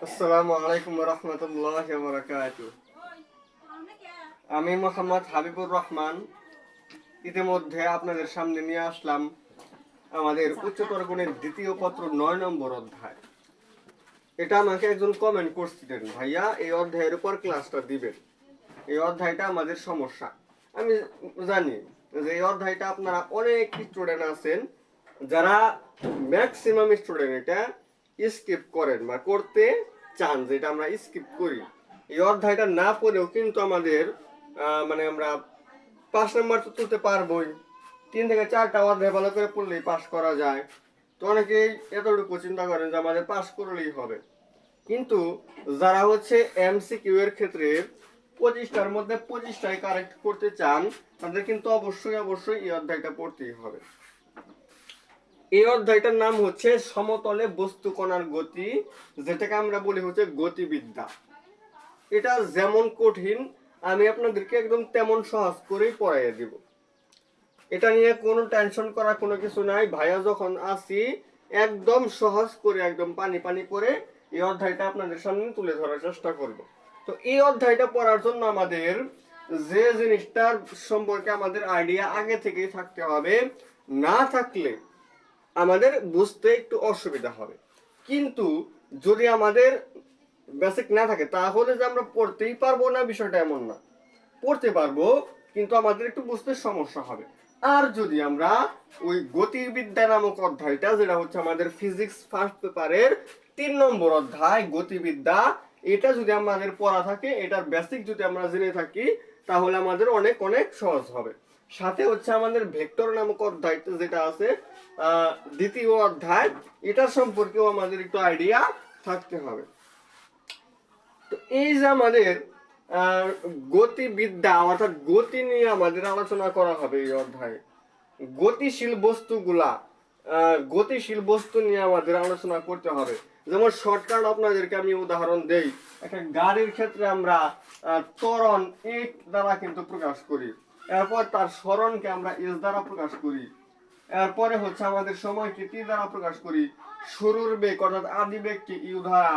আসসালামু আলাইকুম রহমতুল্লাহ বারাকাতুহু। আমি মোহাম্মদ হাবিবুর রহমান ইতিমধ্যে আপনাদের সামনে নিয়ে আসলাম আমাদের উচ্চতর গণিত দ্বিতীয় পত্র 9 নম্বর অধ্যায়। এটা আমাকে একজন কমেন্ট করছিলেন, ভাইয়া এই অধ্যায়ের উপর ক্লাসটা দিবেন, এই অধ্যায়টা আমাদের সমস্যা। আমি জানি যে এই অধ্যায়টা আপনারা অনেক স্টুডেন্ট আছেন যারা ম্যাক্সিমাম স্টুডেন্ট এটা স্কিপ করেন বা করতে চান, যেটা আমরা স্কিপ করি। এই অধ্যায়টা না পড়েও কিন্তু আমাদের মানে আমরা 5 নম্বর তো তুলতে পারবোই। 3 থেকে 4টা অধ্যায় ভালো করে পড়লেই পাস করা যায়। তো অনেকেই এতটুকু চিন্তা করেন যে আমাদের পাস করলেই হবে, কিন্তু যারা হচ্ছে এমসিকিউ এর ক্ষেত্রে 25টার মধ্যে 25টাই কারেক্ট করতে চান, তাদের কিন্তু অবশ্যই অবশ্যই এই অধ্যায়টা পড়তেই হবে। এই অধ্যায়টার নাম হচ্ছে সমতলে বস্তু কণার গতি, যেটাকে আমরা বলি হচ্ছে গতিবিদ্যা। এটা যেমন কঠিন আমি আপনাদেরকে একদম তেমন সহজ করেই পড়াইয়া দিব। এটা নিয়ে কোনো টেনশন করা কোনো কিছু নাই। ভাইয়া যখন আসি একদম সহজ করে, একদম পানি পানি করে এই অধ্যায়টা আপনাদের সামনে তুলে ধরার চেষ্টা করব। তো এই অধ্যায়টা পড়ার জন্য আমাদের যে জিনিসটার সম্পর্কে আমাদের আইডিয়া আগে থেকেই থাকতে হবে, না থাকলে আমাদের বুঝতে একটু অসুবিধা হবে। কিন্তু যদি আমাদের বেসিক না থাকে তাহলে যে আমরা পড়তেই পারবো না বিষয়টা এমন না, পড়তে পারবো কিন্তু আমাদের একটু বুঝতে সমস্যা হবে। আর যদি আমরা ওই গতিবিদ্যা নামক অধ্যায়টা, যেটা হচ্ছে আমাদের ফিজিক্স ফার্স্ট পেপারের 3 নম্বর অধ্যায় গতিবিদ্যা, এটা যদি আমাদের পড়া থাকে, এটার বেসিক যদি আমরা জেনে থাকি, তাহলে আমাদের অনেক অনেক সহজ হবে। সাথে হচ্ছে আমাদের ভেক্টর নামক অধ্যায় যেটা আছে দ্বিতীয় অধ্যায়, এটা সম্পর্কেও আমাদের একটু আইডিয়া থাকতে হবে। তো এই যে আমাদের গতিবিদ্যা অর্থাৎ গতি নিয়ে আমাদের আলোচনা করা হবে এই অধ্যায়ে। গতিশীল বস্তুগুলা, গতিশীল বস্তু নিয়ে আমাদের আলোচনা করতে হবে। যেমন শর্টকাট আপনাদেরকে আমি উদাহরণ দেই, একটা গাড়ির ক্ষেত্রে আমরা ত্বরণ এক দ্বারা কিন্তু প্রকাশ করি, এরপর তার সরণকে আমরা এস দ্বারা প্রকাশ করি, এরপরে হচ্ছে আমাদের সময়কে টি দ্বারা প্রকাশ করি, শুরুর বেগ অর্থাৎ আদি বেগকে ইউ দ্বারা,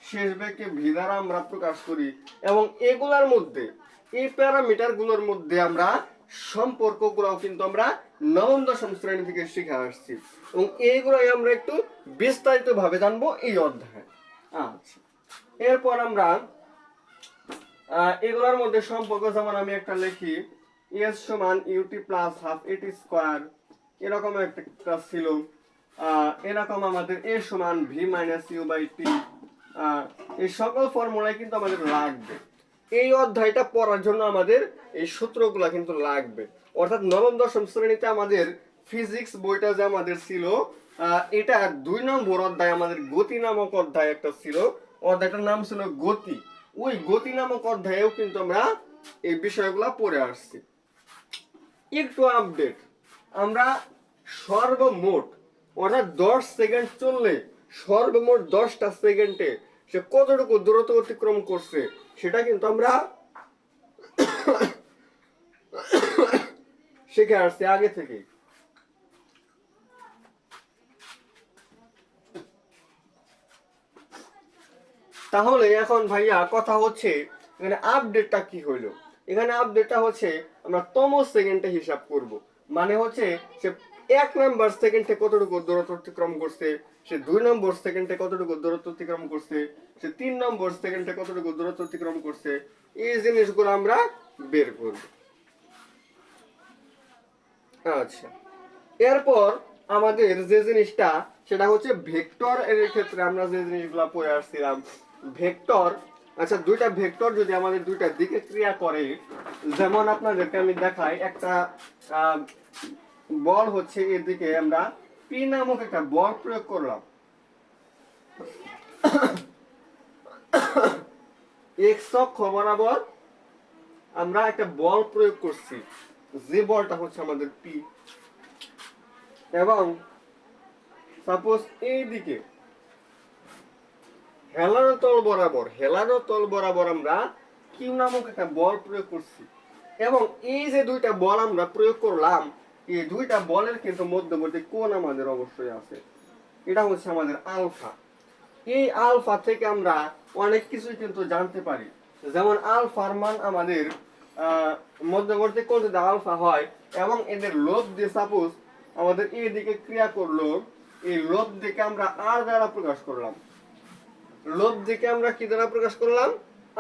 শেষ বেগকে ভি দ্বারা আমরা প্রকাশ করি। এবং এগুলার মধ্যে, এই প্যারামিটার গুলোর মধ্যে আমরা সম্পর্কগুলোও কিন্তু আমরা 9ম-10ম শ্রেণী থেকে শিখে আসছি, এবং এইগুলোই আমরা একটু বিস্তারিত ভাবে জানবো এই অধ্যায়ে। আচ্ছা, এরপর আমরা এগুলোর মধ্যে সম্পর্ক, যেমন আমি একটা লিখি এস সমান ইউটি প্লাস হাফ এটি স্কোয়ার, এরকম একটা ছিল। এরকম আমাদের এ সমান V minus you by T, এই সকল ফর্মুলাই কিন্তু আমাদের লাগবে। এই অধ্যায়টা পড়ার জন্য আমাদের এই সূত্রগুলা কিন্তু লাগবে। অর্থাৎ 9ম-10ম শ্রেণীতে আমাদের ফিজিক্স বইটা যে আমাদের ছিল, এটা 2 নম্বর অধ্যায় আমাদের গতি নামক অধ্যায় একটা ছিল, অধ্যায়টার নাম ছিল গতি। ওই গতি নামক অধ্যায়েও কিন্তু আমরা এই বিষয়গুলা পড়ে আসছি। একটু আপডেট, আমরা সর্বমোট অর্থাৎ 10 সেকেন্ড চললে সর্বমোট 10টা সেকেন্ডে সে কতটুকু দূরত্ব অতিক্রম করছে সেটা কিন্তু আমরা শিখে আসছি আগে থেকেই। তাহলে এখন ভাইয়া কথা হচ্ছে এখানে আপডেটটা কি হইলো। এখানে আপডেটটা হচ্ছে আমরা তম সেকেন্ডে হিসাব করব, মানে হচ্ছে সে 1 নম্বর সেকেন্ডে কতটুকু দূরত্ব অতিক্রম করছে, সে 2 নম্বর সেকেন্ডে কতটুকু দূরত্ব অতিক্রম করছে, সে 3 নম্বর সেকেন্ডে কতটুকু দূরত্ব অতিক্রম করছে, এই জিনিসগুলো আমরা বের করব। আচ্ছা, এরপর আমাদের যে জিনিসটা সেটা হচ্ছে ভেক্টর এর ক্ষেত্রে আমরা যে জিনিসগুলো পড়ে আসছিলাম ভেক্টর। আচ্ছা, দুইটা ভেক্টর যদি আমাদের দুইটা দিকে ক্রিয়া করে, যেমন আপনাদেরকে আমি দেখাই, একটা বল হচ্ছে এদিকে আমরা পি নামক একটা বল প্রয়োগ করলাম, এক্স অক্ষ বরাবর আমরা একটা বল প্রয়োগ করছি, যে বলটা হচ্ছে আমাদের পি। এবং সাপোজ এই দিকে হেলানো তল বরাবর আমরা কিউ নামক একটা বল প্রয়োগ করছি, এবং এই যে দুইটা বল আমরা প্রয়োগ করলাম, এই দুইটা বলের কিন্তু মধ্যবর্তী কোণ আমাদের অবশ্যই আছে, এটা হচ্ছে আমাদের আলফা। এই আলফা থেকে আমরা অনেক কিছুই কিন্তু জানতে পারি। যেমন আলফার মান আমাদের মধ্যবর্তী কোণ যদি আলফা হয় এবং এদের লোভ দিয়ে সাপোজ আমাদের এই দিকে ক্রিয়া করলো, এই লোভ দিকে আমরা আর দ্বারা প্রকাশ করলাম। লোভ দিকে আমরা কি দ্বারা প্রকাশ করলাম?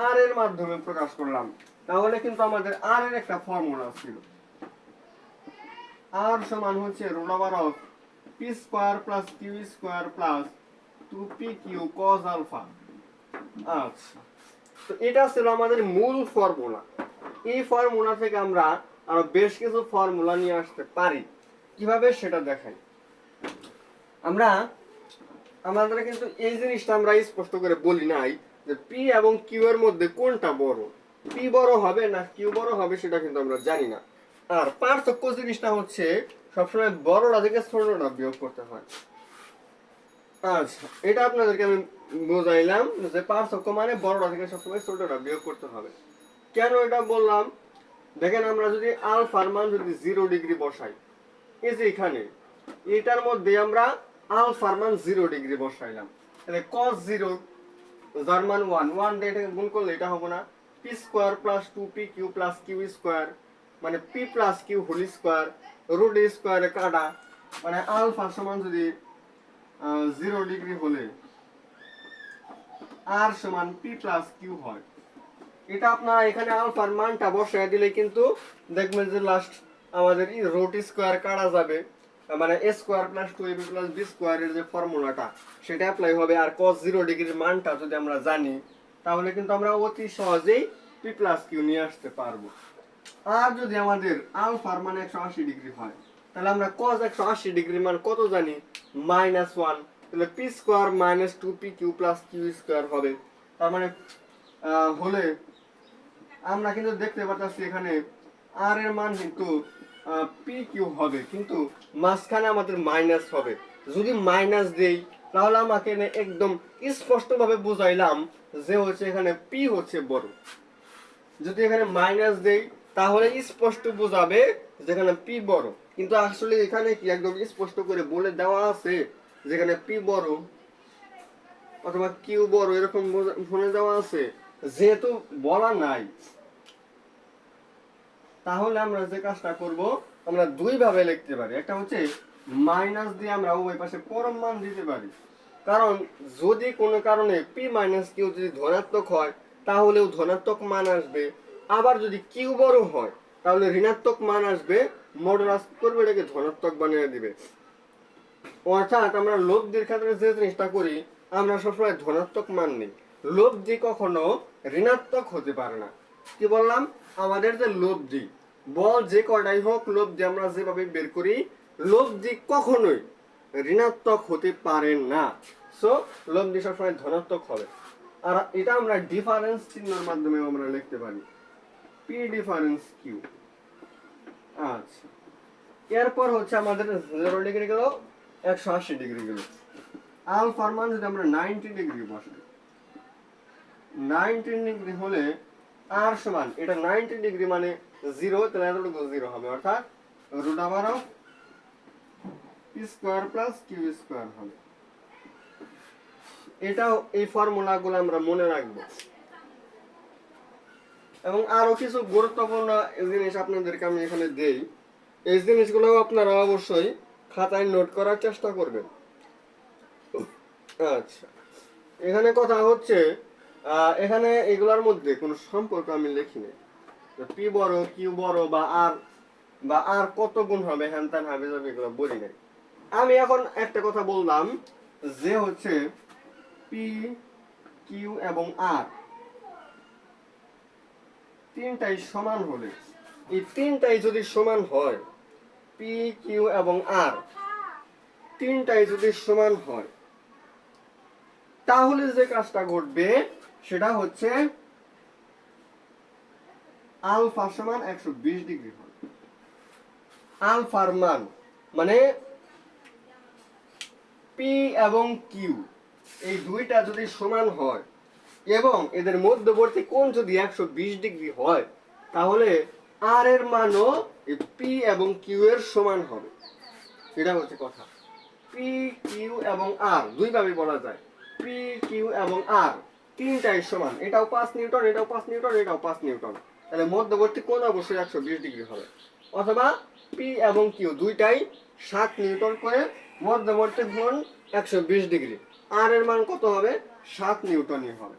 আর এর মাধ্যমে প্রকাশ করলাম। তাহলে কিন্তু আমাদের আর এর একটা ফর্মুলা ছিল, আর সমান হচ্ছে root over of P square plus Q square plus 2pq cos alpha. আচ্ছা, তো এটা ছিল আমাদের মূল ফর্মুলা। এই ফর্মুলা থেকে আমরা আরো বেশ কিছু ফর্মুলা নিয়ে আসতে পারি। কিভাবে সেটা দেখাই। আমাদের কিন্তু এই জিনিসটা আমরা স্পষ্ট করে বলি নাই যে পি এবং কিউ এর মধ্যে কোনটা বড়, পি বড় হবে না কিউ বড় হবে সেটা কিন্তু আমরা জানি না। আর পার্থক্য জিনিসটা হচ্ছে সবসময় বড়টা থেকে ছোটটা বিয়োগ করতে হয়। আচ্ছা, এটা আপনাদেরকে আমি বুঝাইলাম যে পার্থক্য মানে বড়টা থেকে সবসময় ছোটটা বিয়োগ করতে হবে। কেন এটা বললাম দেখেন, আমরা যদি আলফার মান যদি 0 ডিগ্রি বসাই, এই যে এখানে এটার মধ্যে আমরা আলফার মান 0 ডিগ্রি বসাইলাম, তাহলে cos 0 যার মান 1 দিয়ে এটাকে গুণ করলে এটা হবে না P square plus 2pq plus Q square, মানে p plus Q whole square, root স্কয়ারে কাটা, মানে আলফা সমান যদি 0 ডিগ্রি হলে আর সমান p প্লাস কিউ হয়। এটা আপনারা এখানে আলফার মানটা বসায় দিলে কিন্তু দেখবেন যে লাস্ট আমাদের এই রুট স্কয়ার কাটা যাবে, মানে a square plus 2ab plus b স্কয়ারের যে ফর্মুলাটা সেটা অ্যাপ্লাই হবে। আর cos 0 ডিগ্রির মানটা যদি আমরা জানি তাহলে কিন্তু আমরা অতি সহজেই p প্লাস কিউ নিয়ে আসতে পারবো। আর যদি আমাদের আলফার মান 180 ডিগ্রি হয় তাহলে আমরা cos 180 ডিগ্রির মান কত জানি? -1, তাহলে p square minus 2pq plus q square হবে। তার মানে হলে আমরা কিন্তু দেখতে পাচ্ছি এখানে আর এর মান কিন্তু পি কিউ হবে, কিন্তু মাঝখানে আমাদের মাইনাস হবে। যদি মাইনাস দেই তাহলে আমাকে একদম স্পষ্টভাবে বুঝাইলাম যে হচ্ছে এখানে পি হচ্ছে বড়। যদি এখানে মাইনাস দেই তাহলে স্পষ্ট বোঝাবে যেখানে পি বড়, কিন্তু আসলে এখানে কি একদম স্পষ্ট করে বলে দেওয়া আছে যেখানে পি বড় অথবা কিউ বড় এরকম বলে দেওয়া আছে? যেহেতু বলা নাই, তাহলে আমরা যে কাজটা করব আমরা দুই ভাবে লিখতে পারি। একটা হচ্ছে মাইনাস দিয়ে আমরা উভয় পাশে পরম মান দিতে পারি, কারণ যদি কোনো কারণে পি মাইনাস কিউ যদি ধনাত্মক হয় তাহলেও ধনাত্মক মান আসবে, আবার যদি কিউ বড় হয় তাহলে ঋণাত্মক মান আসবে, মডুলাস করবে এটাকে ধনাত্মক বানিয়ে দিবে। অর্থাৎ আমরা লব্ধির ক্ষেত্রে যে জিনিসটা করি আমরা সবসময় ধনাত্মক মান নিই, লব্ধি কখনো ঋণাত্মক হতে পারে না। কি বললাম? আমাদের যে লব্ধি বল যে কয়টাই হোক, লব্ধি আমরা যেভাবে বের করি লব্ধি কখনোই ঋণাত্মক হতে পারে না। সো লব্ধি সবসময় ধনাত্মক হবে। আর এটা আমরা ডিফারেন্স চিহ্নের মাধ্যমে আমরা লিখতে পারি, পি ডিফারেন্স কিউ। আচ্ছা, এরপর হচ্ছে আমাদের 0 ডিগ্রি গেল, 180 ডিগ্রি গেল। আলফার মান যদি আমরা 90 ডিগ্রি বসাই, 90 ডিগ্রি হলে আর সমান এটা 90 ডিগ্রি মানে 0, তাহলে এতটুকু 0 হবে, অর্থাৎ root over of P square plus Q square হবে। এটাও এই ফর্মুলাগুলো আমরা মনে রাখবো। এবং আরো কিছু গুরুত্বপূর্ণ জিনিস আপনাদেরকে আমি এখানে দেই, এই জিনিসগুলো আপনারা অবশ্যই খাতায় নোট করার চেষ্টা করবেন। আচ্ছা, এখানে কথা হচ্ছে এখানে এগুলোর মধ্যে কোনো সম্পর্ক আমি লিখিনি, পি বড় কিউ বড় বা আর কত গুণ হবে হ্যান ত্যান হবে যাবে এগুলো বলি নাই। আমি এখন একটা কথা বললাম যে হচ্ছে পি কিউ এবং আর তিনটাই সমান হলে, এই তিনটাই যদি সমান হয়, পি কিউ এবং আর তিনটাই যদি সমান হয় তাহলে যে কাজটা ঘটবে সেটা হচ্ছে আলফা সমান 120 ডিগ্রি হবে। আলফার মান মানে পি এবং কিউ এই দুইটা যদি সমান হয় এবং এদের মধ্যবর্তী কোণ যদি 120 ডিগ্রি হয় তাহলে আর এর মানও পি এবং কিউ এর সমান হবে। এটা হচ্ছে কথা। পি কিউ এবং আর দুইভাবে বলা যায়, পি কিউ এবং আর তিনটাই সমান, এটাও 5 নিউটন, এটাও 5 নিউটন, এটাও 5 নিউটন, তাহলে মধ্যবর্তী কোণ অবশ্যই 120 ডিগ্রি হবে। অথবা পি এবং কিউ দুইটাই 7 নিউটন করে, মধ্যবর্তী কোণ 120 ডিগ্রি, আর এর মান কত হবে? 7 নিউটনই হবে।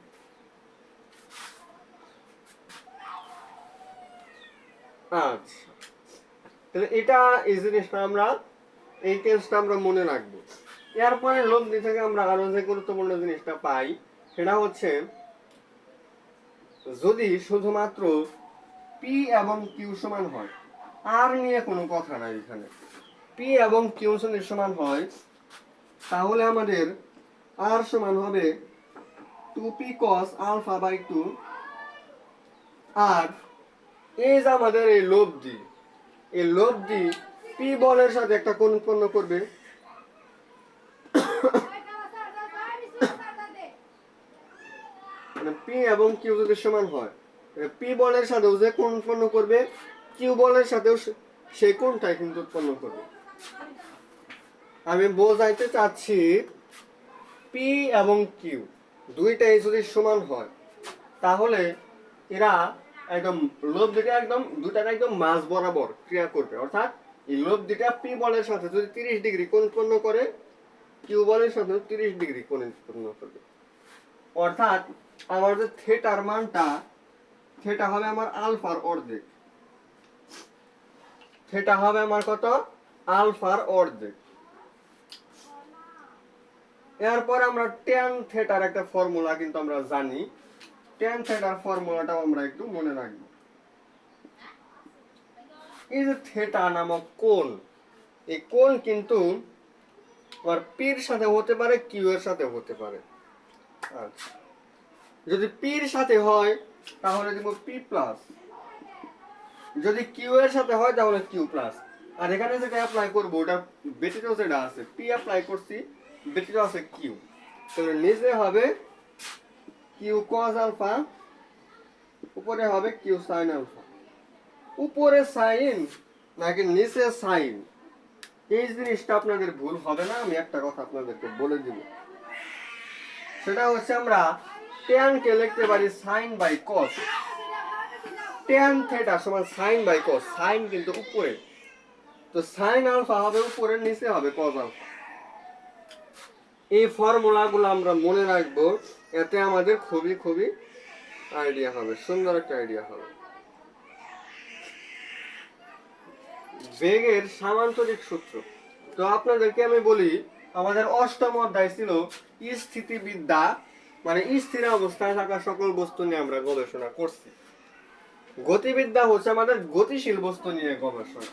আচ্ছা, তাহলে এটা এই জিনিসটা আমরা, এই টেন্সটা আমরা মনে রাখবো। এরপরে লব্ধি থেকে আমরা আরো যে গুরুত্বপূর্ণ জিনিসটা পাই সেটা হচ্ছে, যদি শুধুমাত্র পি এবং কিউ সমান হয়, আর নিয়ে কোনো কথা নাই এখানে, পি এবং কিউ যদি সমান হয় তাহলে আমাদের আর সমান হবে 2p cos আলফা বাই 2, আর এই যে আমাদের এই লব্ধি, এই লব্ধি পি বলের সাথে একটা কোণ উৎপন্ন করবে, মানে পি এবং কিউ যদি সমান হয়, পি বলের সাথেও যে কোণ উৎপন্ন করবে, কিউ বলের সাথেও সেই কোণটাই কিন্তু উৎপন্ন করবে। আমি বোঝাইতে চাচ্ছি, পি এবং কিউ দুইটাই যদি সমান হয় তাহলে এরা একদম লব্ধিটা একদম দুটার একদম মাঝ বরাবর ক্রিয়া করবে, অর্থাৎ এই লব্ধিটা পি বলের সাথে যদি 30 ডিগ্রি কোণ উৎপন্ন করে, কিউ বলের সাথে 30 ডিগ্রি কোণ উৎপন্ন করবে। অর্থাৎ আমার যে থিটার মানটা, থিটা হবে আমার আলফার অর্ধেক, থিটা হবে আমার কত? আলফার অর্ধেক। এরপর আমরা tan থিটার একটা ফর্মুলা কিন্তু আমরা জানি, tan থিটার ফর্মুলাটাও আমরা একটু মনে রাখব। এই যে থিটা নামক কোণ, এই কোণ কিন্তু আর পির সাথে হতে পারে, কিউ এর সাথে হতে পারে। আচ্ছা, যদি পির সাথে হয় তাহলে দেব পি প্লাস, যদি কিউ এর সাথে হয় তাহলে কিউ প্লাস। আর এখানে যেটা অ্যাপ্লাই করব ওটা ব্যতীত যেটা আছে, পি অ্যাপ্লাই করছি, ব্যতীত আছে কিউ, তাহলে নিচে হবে কিউ কজ আলফা, উপরে হবে কিউ সাইন আলফা। উপরে সাইন নাকি নিচে সাইন, এই জিনিসটা আপনাদের ভুল হবে না, আমি একটা কথা আপনাদেরকে বলে দিব। সেটা হচ্ছে আমরা tan কে লিখতে পারি sin by cos, tan theta সমান sin বাই cos, sin কিন্তু উপরে, তো sin আলফা হবে উপরে, নিচে হবে cos আলফা। এই ফর্মুলাগুলো আমরা মনে রাখবো, এতে আমাদের খুবই খুবই আইডিয়া হবে, সুন্দর একটা আইডিয়া হবে। বেগের সামান্তরিক সূত্র, তো আপনাদেরকে আমি বলি, আমাদের অষ্টম অধ্যায় ছিল স্থিতিবিদ্যা, মানে স্থির অবস্থায় থাকা সকল বস্তু নিয়ে আমরা গবেষণা করছি। গতিবিদ্যা হচ্ছে আমাদের গতিশীল বস্তু নিয়ে গবেষণা।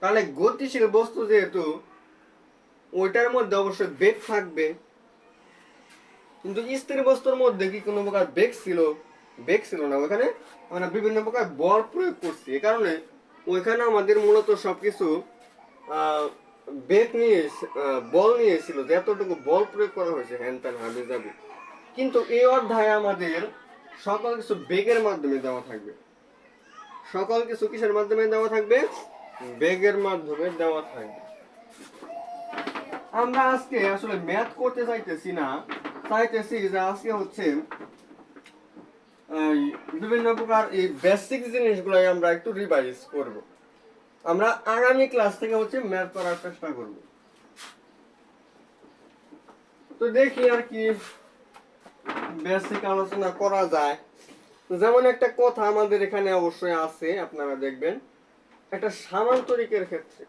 তাহলে গতিশীল বস্তু যেহেতু, ওইটার মধ্যে অবশ্যই বেগ থাকবে, কিন্তু স্থির বস্তুর মধ্যে কি কোনো প্রকার বেগ ছিল? বেগ ছিল না, ওখানে আমরা বিভিন্ন প্রকার বল প্রয়োগ করছি, এই কারণে ওইখানে আমাদের মূলত সবকিছু বেগ নিয়ে, বল নিয়ে ছিল, যে এতটুকু বল প্রয়োগ করা হয়েছে হ্যান ত্যান হাবি যাবে। কিন্তু এই অধ্যায়ে আমাদের সকল কিছু বেগের মাধ্যমে দেওয়া থাকবে, সকল কিছু কিসের মাধ্যমে দেওয়া থাকবে? বেগের মাধ্যমে দেওয়া থাকবে। আমরা আজকে আসলে ম্যাথ করতে চাইতেছি না, চাইতেছি যে আজকে হচ্ছে বিভিন্ন প্রকার এই বেসিক জিনিসগুলাই আমরা একটু রিভাইজ করব। আমরা আগামী ক্লাস থেকে হচ্ছে ম্যাথ করার চেষ্টা করব। তো দেখি আর কি বেসিক আলোচনা করা যায়। যেমন একটা কথা আমাদের এখানে অবশ্যই আছে, আপনারা দেখবেন, একটা সামান্তরিকের ক্ষেত্রে,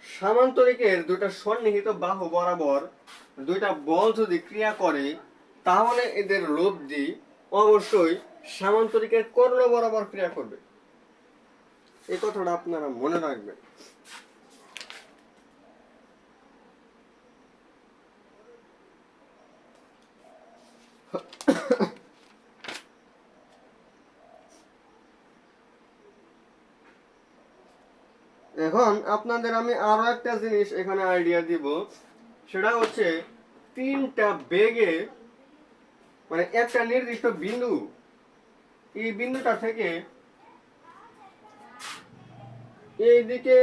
সামান্তরিকের দুইটা সন্নিহিত বাহু বরাবর দুইটা বল যদি ক্রিয়া করে তাহলে এদের লব্ধি অবশ্যই সামান্তরিকের কর্ণ বরাবর ক্রিয়া করবে। এই কথাটা আপনারা মনে রাখবেন। এখন আপনাদের আমি আরো একটা জিনিস এখানে আইডিয়া দিব, সেটা হচ্ছে তিনটা বেগে, মানে একটা নির্দিষ্ট বিন্দু, এই বিন্দুটা থেকে এই দিকে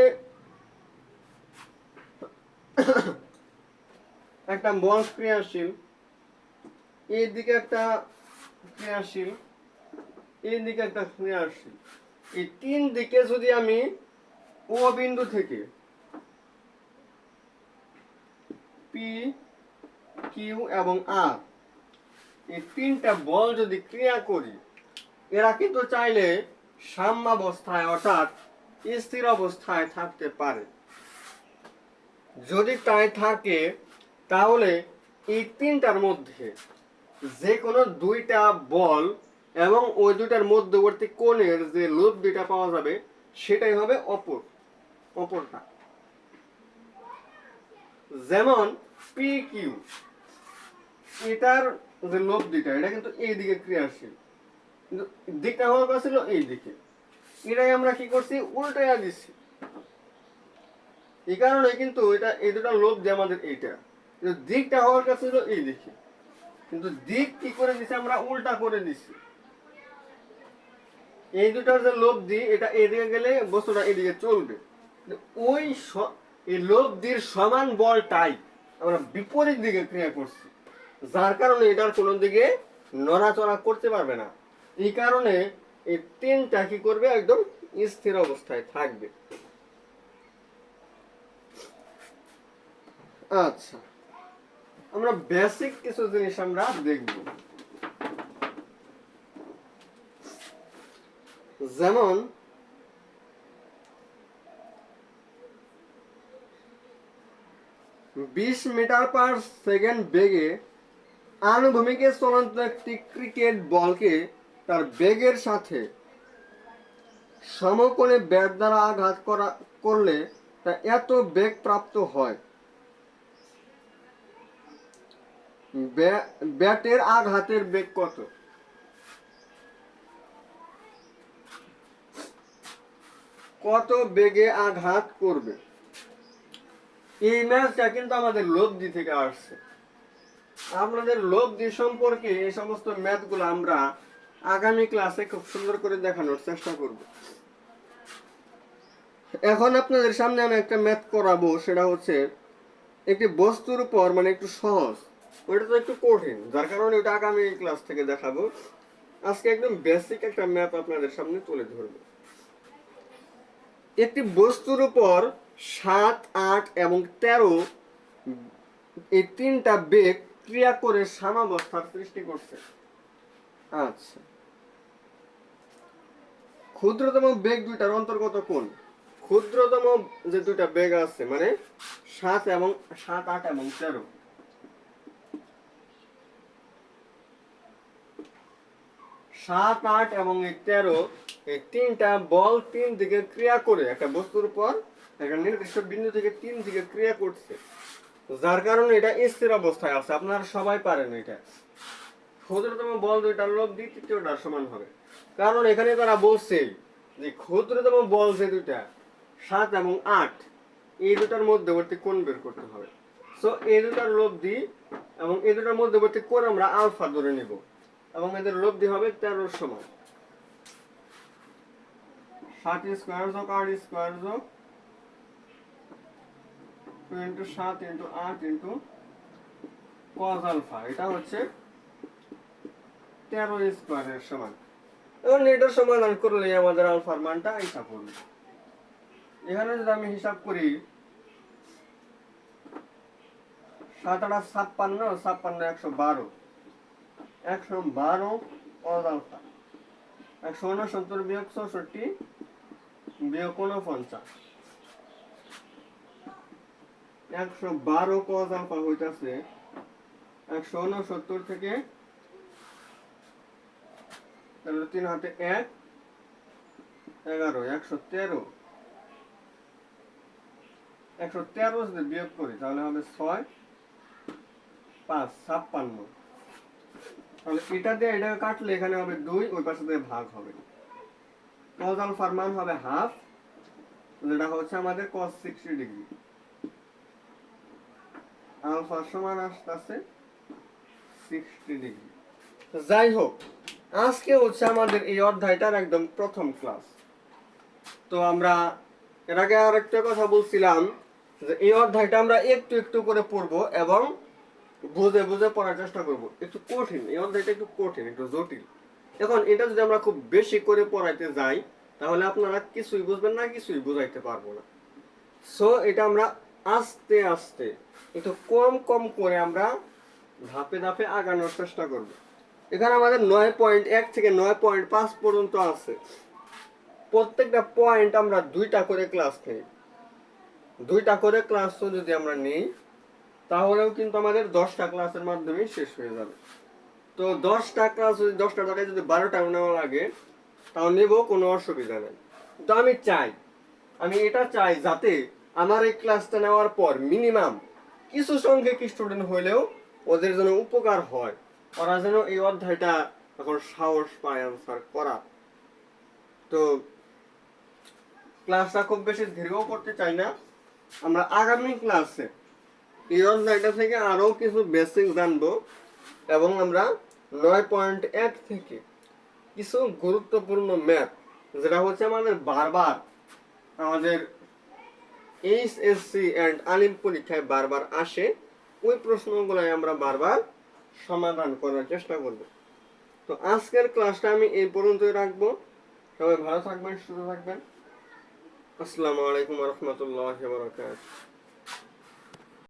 একটা বল ক্রিয়াশীল, এইদিকে একটা ক্রিয়াশীল, এইদিকে একটা ক্রিয়াশীল। এই তিন দিকে যদি আমি ও বিন্দু থেকে পি, কিউ এবং আর এই তিনটা বল যদি ক্রিয়া করি, এরা কিন্তু চাইলে সাম্যাবস্থায় অর্থাৎ স্থির অবস্থায় থাকতে পারে। যদি তাই থাকে তাহলে এই তিনটার মধ্যে যে কোনো দুইটা বল এবং ওই দুইটার মধ্যবর্তী কোণের যে লোভ দুইটা পাওয়া যাবে সেটাই হবে অপরটা। যেমন পি কিউ, এটার যে লোভ দুইটা এটা কিন্তু এই দিকে ক্রিয়াশীল, কিন্তু দিকটা হওয়ার কথা ছিল এই দিকে, এটাই আমরা কি করছি উল্টাইয়া দিচ্ছি। এই কারণে কিন্তু এটা এই দুটা লোভ যে আমাদের এইটা, কিন্তু দিকটা হওয়ার কথা ছিল এই দিকে, কিন্তু দিক কি করে দিছি আমরা উল্টা করে দিছি। এই দুটার যে লোভ দিই এটা এদিকে গেলে বস্তুটা এদিকে চলবে, ওই এই লোভ দির সমান বলটাই আমরা বিপরীত দিকে ক্রিয়া করছি, যার কারণে এটার কোনো দিকে নড়াচড়া করতে পারবে না। এই কারণে এই তিনটা কি করবে একদম স্থির অবস্থায় থাকবে। আচ্ছা, আমরা বেসিক কিছু জিনিস আমরা দেখব। যেমন বিশ মিটার পার সেকেন্ড বেগে আনুভূমিকে চলন্ত একটি ক্রিকেট বলকে তার বেগের সাথে সমকোণে ব্যাট দ্বারা আঘাত করলে তা এত বেগ প্রাপ্ত হয়। ব্যাটের আঘাতের বেগ কত? কত বেগে আঘাত করবে? এই ম্যাচটা কিন্তু আমাদের লব্ধি থেকে আসছে। আপনাদের লব্ধি সম্পর্কে এই সমস্ত ম্যাথগুলো আমরা আগামী ক্লাসে খুব সুন্দর করে দেখানোর চেষ্টা করব। এখন আপনাদের সামনে আমি একটা ম্যাথ করাবো, সেটা হচ্ছে একটি বস্তুর উপর, মানে একটু সহজ, ওইটা তো একটু কঠিন, যার কারণে ওটা আগামী ক্লাস থেকে দেখাবো। আজকে একদম বেসিক একটা ম্যাথ আপনাদের সামনে তুলে ধরবো। একটি বস্তুর উপর 7, 8 এবং 13 এই তিনটা বেগ ক্রিয়া করে সাম্যাবস্থার সৃষ্টি করছে। আচ্ছা, ক্ষুদ্রতম বেগ দুইটার অন্তর্গত কোন? ক্ষুদ্রতম যে দুইটা বেগ আছে, মানে 7, 8 এবং 13, 7, 8 এবং 13 এই তিনটা বল তিন দিকে ক্রিয়া করে একটা বস্তুর উপর একটা নির্দিষ্ট বিন্দু থেকে তিন দিকে ক্রিয়া করছে, যার কারণে এটা স্থির অবস্থায় আছে। আপনারা সবাই পারেন এটা। ক্ষুদ্রতম বল দুইটার লব্ধি তৃতীয়টার সমান হবে, কারণ এখানে তারা বলছে যে ক্ষুদ্রতম বল যে দুইটা 7 এবং 8 এই দুটার মধ্যবর্তী কোণ বের করতে হবে। সো এই দুটার লব্ধি এবং এই দুটার মধ্যবর্তী কোণ আমরা আলফা ধরে নিব, এবং এদের লব্ধি হবে 13 সমান। 7 স্কয়ার যোগ 8 স্কয়ার যোগ 2 × 7 × 8 × cos আলফা, এটা হচ্ছে 13 স্কয়ারের সমান। এখন এটার সমাধান করলে আমাদের আলফার মানটা হিসাব করবে। এখানে যদি আমি হিসাব করি 7 8 56, 112, 112 cos আলফা, 169 বিয়োগ 64 বিয়োগ 49, 112 cos আলফা হইতাছে 169 থেকে 3 হাতে 1, 11, 113, 113 যদি বিয়োগ করি তাহলে হবে 6, 5, 56। তাহলে এটা দিয়ে এটা কাটলে এখানে হবে 2, ওই পাশে দিয়ে ভাগ হবে। cos আলফার মান হবে হাফ, যেটা হচ্ছে আমাদের cos 60 ডিগ্রি। আলফা সমান আসছে 60 ডিগ্রি। যাই হোক, আজকে হচ্ছে আমাদের এই অধ্যায়টার একদম প্রথম ক্লাস। তো আমরা এর আগে আরেকটা কথা বলছিলাম যে এই অধ্যায়টা আমরা একটু একটু করে পড়বো এবং বুঝে বুঝে পড়ার চেষ্টা করব। একটু কঠিন, এই অধ্যায়টা একটু কঠিন, একটু জটিল। এখন এটা যদি আমরা খুব বেশি করে পড়াইতে যাই তাহলে আপনারা কিছুই বুঝবেন না, কিছুই বুঝাইতে পারবো না। সো এটা আমরা আস্তে আস্তে একটু কম কম করে আমরা ধাপে ধাপে আগানোর চেষ্টা করব। এখানে আমাদের 9.1 থেকে 9.5 পর্যন্ত আছে। প্রত্যেকটা পয়েন্ট আমরা 2টা করে ক্লাস নেই। 2টা করে ক্লাস যদি আমরা নিই তাহলেও কিন্তু আমাদের 10টা ক্লাসের মাধ্যমে শেষ হয়ে যাবে। তো 10টা ক্লাস যদি 10টা টাকায় যদি 12টা নেওয়া লাগে তাও নেব, কোনো অসুবিধা নেই। তো আমি এটা চাই যাতে আমার এই ক্লাসটা নেওয়ার পর মিনিমাম কিছু সংখ্যক স্টুডেন্ট হইলেও ওদের যেন উপকার হয়, ওরা যেন এই অধ্যায়টা এখন সাহস পায় আনসার করা। তো ক্লাসটা খুব বেশি দীর্ঘ করতে চাই না। আমরা আগামী ক্লাসে এই অধ্যায়টা থেকে আরো কিছু বেসিক জানবো এবং আমরা 9.1 থেকে কিছু গুরুত্বপূর্ণ ম্যাথ, যেটা হচ্ছে আমাদের বারবার আমাদের এইচএসসি এন্ড আলিম পরীক্ষায় বারবার আসে, ওই প্রশ্নগুলাই আমরা বারবার সমাধান করার চেষ্টা করব। তো আজকের ক্লাসটা আমি এই পর্যন্তই রাখবো। সবাই ভালো থাকবেন, সুস্থ থাকবেন। আসসালামু আলাইকুম ওয়া রাহমাতুল্লাহি ওয়া বারাকাতুহু।